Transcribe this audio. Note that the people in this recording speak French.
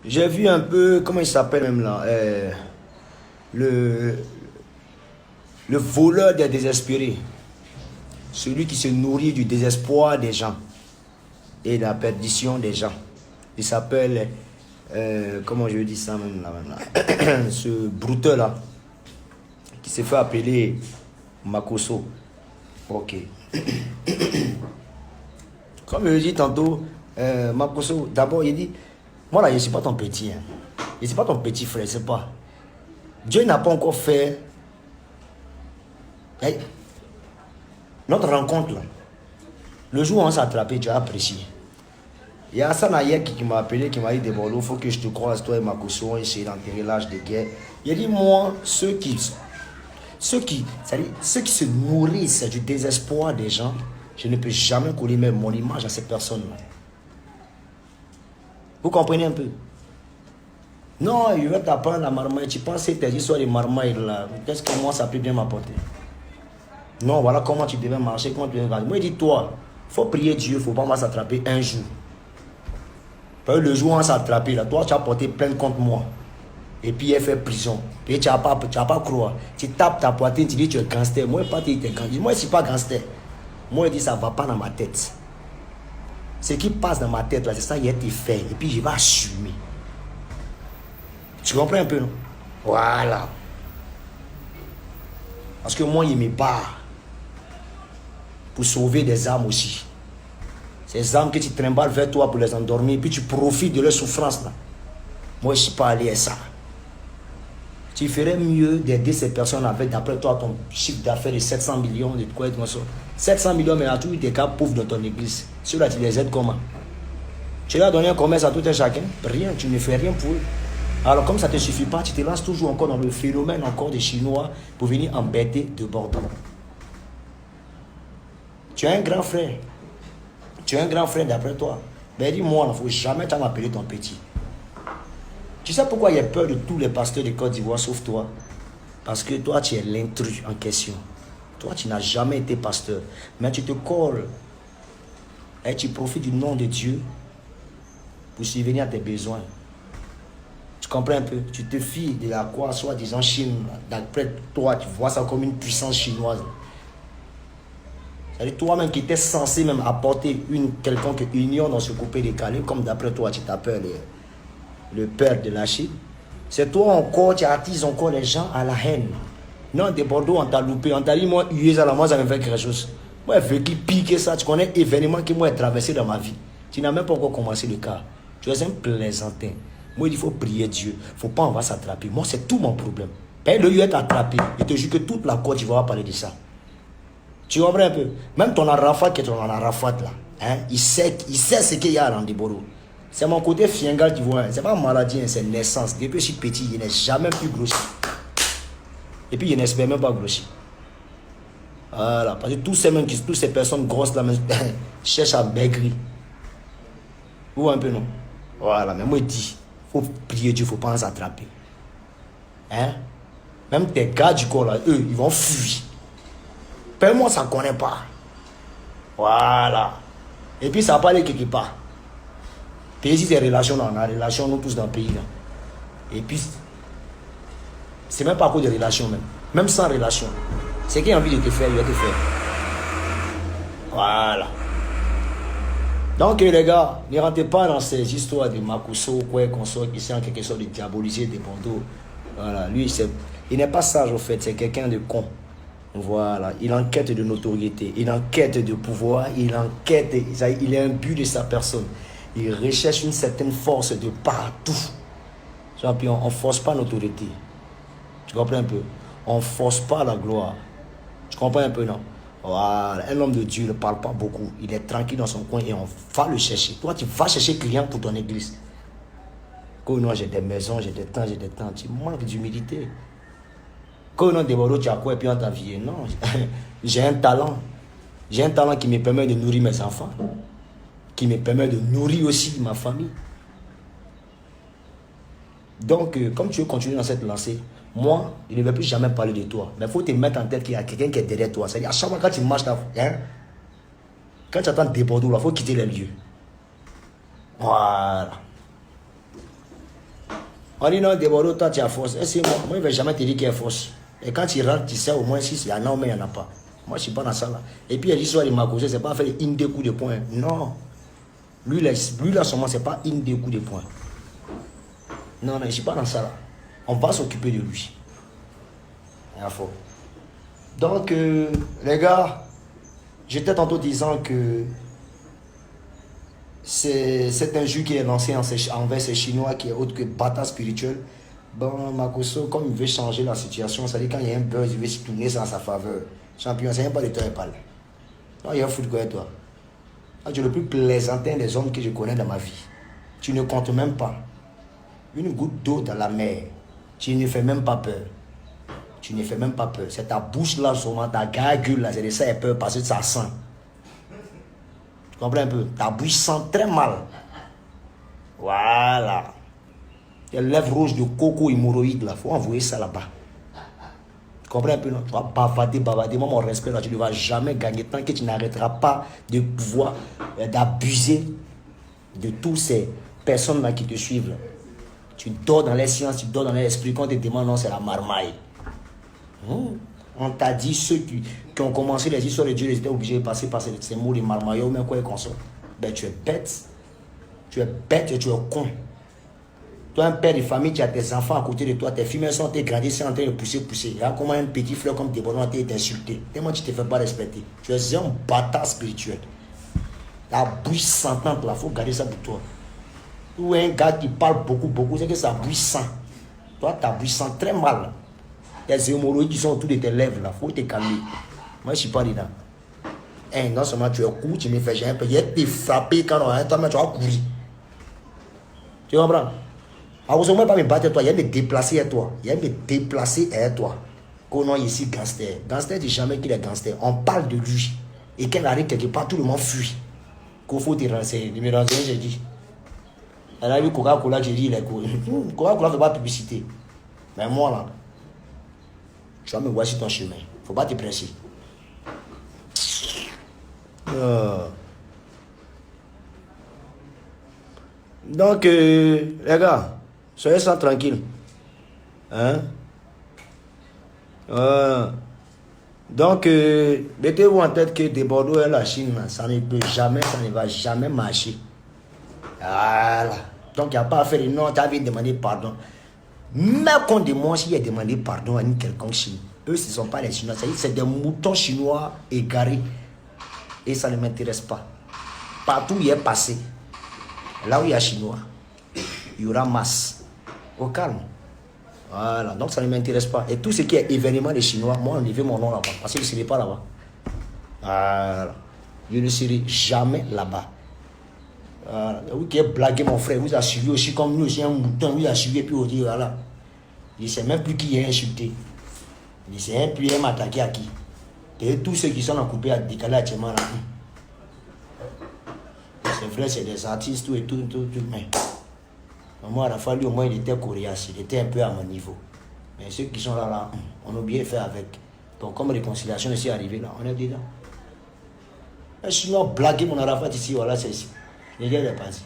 J'ai vu un peu, comment il s'appelle même là, le, le voleur des désespérés. Celui qui se nourrit du désespoir des gens et de la perdition des gens. Il s'appelle, comment je dis ça même là, ce brouteur là, qui s'est fait appeler Makoso. Ok. Comme je le dis tantôt, Makoso, d'abord il dit, moi là je ne suis pas ton petit, hein. Je ne suis pas ton petit frère, c'est pas. Dieu n'a pas encore fait hey, notre rencontre là. Le jour où on s'est attrapé, tu as apprécié. Il y a Hassan Ayek qui m'a appelé, qui m'a dit, Debolo, il faut que je te croise, toi et Makoso, on essaie d'enterrer l'âge de guerre. Il a dit, moi, ceux qui se nourrissent du désespoir des gens, je ne peux jamais coller même mon image à ces personnes-là. Vous comprenez un peu? Non, il va t'apprendre la marmaille. Tu penses que tes histoires de marmaille là, qu'est-ce que moi ça peut bien m'apporter? Non, voilà comment tu devais marcher, comment tu devais marcher. Moi, je dis, toi, il faut prier Dieu, il ne faut pas s'attraper un jour. Parce que le jour où on s'est attrapé, là, toi, tu as porté plainte contre moi. Et puis, elle fait prison. Et tu n'as pas croire. Tu tapes ta poitrine, tu dis, tu es gangster. Moi, pas tu es gangster. Moi, je ne suis pas gangster. Moi, je dis, ça ne va pas dans ma tête. Ce qui passe dans ma tête, là, c'est ça, il a été fait. Et puis, je vais assumer. Tu comprends un peu, non? Voilà. Parce que moi, il me bat pour sauver des âmes aussi. Ces âmes que tu trimbales vers toi pour les endormir, puis tu profites de leur souffrance là. Moi, je ne suis pas allé à ça. Tu ferais mieux d'aider ces personnes avec, d'après toi, ton chiffre d'affaires de 700 millions, de quoi être 700 millions, mais il y a toujours des cas pauvres dans ton église. Ceux-là, tu les aides comment? Tu leur as donné un commerce à tout un chacun? Rien, tu ne fais rien pour eux. Alors, comme ça ne te suffit pas, tu te lances toujours encore dans le phénomène encore des Chinois pour venir embêter de Bordeaux. Tu as un grand frère. Tu es un grand frère d'après toi. Ben dis-moi, il ne faut jamais m'appeler ton petit. Tu sais pourquoi il y a peur de tous les pasteurs de Côte d'Ivoire sauf toi? Parce que toi, tu es l'intrus en question. Toi, tu n'as jamais été pasteur. Mais tu te colles et tu profites du nom de Dieu pour subvenir à tes besoins. Tu comprends un peu? Tu te fies de la quoi, soi-disant Chine. D'après toi, tu vois ça comme une puissance chinoise. C'est-à-dire toi-même qui étais censé même apporter une quelconque union dans ce coupé décalé, comme d'après toi tu t'appelles le père de la Chine. C'est toi encore, tu attises encore les gens à la haine. Non, de Bordeaux, on t'a loupé, on t'a dit, moi, moi, ça me fait quelque chose. Moi, je veux qui pique ça, tu connais l'événement qui m'a traversé dans ma vie. Tu n'as même pas encore commencé le cas. Tu es un plaisantin. Moi, il faut prier Dieu. Il ne faut pas, on va s'attraper. Moi, c'est tout mon problème. Et le lieu est attrapé. Je te jure que toute la Côte, tu vas parler de ça. Tu comprends un peu? Même ton Arafat qui est ton Arafat là, hein, il sait ce qu'il y a dans Deboro. C'est mon côté fiengal, tu vois. C'est pas maladie, c'est naissance. Depuis que je suis petit, il n'est jamais plus grossi. Et puis il n'espère même pas grossir. Voilà. Parce que toutes ces personnes grosses là cherchent à maigrir. Ou un peu non? Voilà. Mais moi je dis, il faut prier Dieu, il ne faut pas s'attraper. Hein? Même tes gars du corps là, eux, ils vont fuir. Moi, ça ne connaît pas. Voilà. Et puis, ça va pas aller quelque part. Puis, ici, des relations, on a des relations, nous tous dans le pays. Là. Et puis, c'est même pas à cause des relations, même. Même sans relation. C'est qui a envie de te faire, il va te faire. Voilà. Donc, les gars, ne rentrez pas dans ces histoires de Makoso, quoi, qu'on soit qui sont en quelque sorte de diaboliser des Bordeaux. Voilà. Lui, il n'est pas sage, au fait. C'est quelqu'un de con. Voilà, il enquête de notoriété, il enquête de pouvoir, il enquête, il a un but de sa personne. Il recherche une certaine force de partout. Puis on ne force pas l'autorité. Tu comprends un peu? On ne force pas la gloire. Tu comprends un peu, non? Voilà, un homme de Dieu ne parle pas beaucoup. Il est tranquille dans son coin et on va le chercher. Toi, tu vas chercher client pour ton église. Oh non, j'ai des maisons, j'ai des temps, j'ai des temps. Tu manques d'humilité. Quand on développe, tu as quoi et puis on t'a vie? Non, j'ai un talent. J'ai un talent qui me permet de nourrir mes enfants, qui me permet de nourrir aussi ma famille. Donc, comme tu veux continuer dans cette lancée, moi, je ne vais plus jamais parler de toi. Mais il faut te mettre en tête qu'il y a quelqu'un qui est derrière toi. C'est-à-dire, à chaque fois quand tu marches, quand tu attends déborder, il faut quitter les lieux. Voilà. On dit non, Deborah, toi tu as force. Et c'est moi, je ne vais jamais te dire qu'il y a force. Et quand tu rentres, tu sais au moins si il y en a ou mais il n'y en a pas. Moi, je ne suis pas dans ça là. Et puis, l'histoire de Marcos, ce n'est pas faire une des coups de poing. Non. Lui là, seulement, ce n'est pas une des coups de poing. Non, non, je ne suis pas dans ça là. On va s'occuper de lui. Donc, les gars, j'étais tantôt disant que c'est un jeu qui est lancé envers ces Chinois qui est autre que bâtard spirituel. Bon, Makosso, comme il veut changer la situation, ça dit quand il y a un buzz, il veut se tourner ça en sa faveur. Champion, c'est même pas de toi, il parle. Non, il y a un foot quoi, toi. Ah, tu es le plus plaisantin des hommes que je connais dans ma vie. Tu ne comptes même pas. Une goutte d'eau dans la mer, tu ne fais même pas peur. Tu ne fais même pas peur. C'est ta bouche là, seulement, ta gargule là, c'est de ça elle peur parce que ça sent. Tu comprends un peu? Ta bouche sent très mal. Voilà. Tes lèvres rouges de coco hémorroïde là, il faut envoyer ça là-bas. Tu comprends un peu, non? Tu vas bavarder. Moi, mon respect là, tu ne vas jamais gagner tant que tu n'arrêteras pas de pouvoir, d'abuser de toutes ces personnes là qui te suivent là. Tu dors dans les sciences, tu dors dans l'esprit. Quand on te demande, non, c'est la marmaille. On t'a dit, ceux qui ont commencé les histoires de Dieu, ils étaient obligés de passer par ces mots de marmaille ou même quoi qu'on soit. Ben, tu es bête. Tu es bête et tu es con. Toi, un père de famille, tu as tes enfants à côté de toi, tes filles sont en train de grandir, c'est en train de pousser. Là, comment un petit fleur comme Deborah est insulté. Tellement tu ne te fais pas respecter. Tu es un bâtard spirituel. La bouche sentante, là, il faut garder ça pour toi. Ou un gars qui parle beaucoup, c'est que sa bouche sent. Toi, ta bouche sent très mal. Les hémorroïdes qui sont autour de tes lèvres, là, il faut te calmer. Moi, je ne suis pas dedans. Non seulement tu es court, tu me fais jamais peur. Il y a te frapper quand on a toi, mais tu vas courir. Tu comprends? Alors, vous ne pas me battre toi, il y a me déplacer à toi. Il y a me déplacer à toi. Qu'on a ici gangster. Gangster dit jamais qu'il est gangster. On parle de lui. Et qu'elle arrive quelque part, tout le monde fuit. Qu'il faut te renseigner. Je me renseigne, j'ai dit. Elle a vu Coca-Cola, j'ai dit, il est cool. Coca-Cola ne fait pas publicité. Mais moi, là, tu vas me voir sur ton chemin. Il ne faut pas te presser. Donc, les gars, soyez ça tranquille. Hein? Donc, mettez-vous en tête que des Bordeaux et la Chine, ça ne peut jamais, ça ne va jamais marcher. Voilà. Donc, il n'y a pas à faire de non, tu avais demandé pardon. Même qu'on demande s'il a demandé pardon à une quelconque Chine. Eux, ce ne sont pas les Chinois. C'est des moutons chinois égarés. Et ça ne m'intéresse pas. Partout où il est passé, là où il y a Chinois, il y aura masse. Au calme. Voilà. Donc, ça ne m'intéresse pas. Et tout ce qui est événement des Chinois, moi, on enlève mon nom là-bas. Parce que je ne serai pas là-bas. Voilà. Je ne serai jamais là-bas. Vous qui avez blagué mon frère, vous a suivi aussi comme nous, aussi un mouton, vous a suivi et puis vous dit voilà. Il ne sait même plus qui est insulté. Il ne sait même plus qui m'attaquer à qui. Et tous ceux qui sont en coupé à décaler à Tchema là. C'est vrai, c'est des artistes, tout et tout, mais moi, il a fallu au moins, il était coriace, il était un peu à mon niveau. Mais ceux qui sont là, on a oublié de faire avec. Donc, comme réconciliation est arrivée là, on est dedans. Sinon, blaguer mon Arafat ici, voilà, c'est ici. Les gars, il est parti.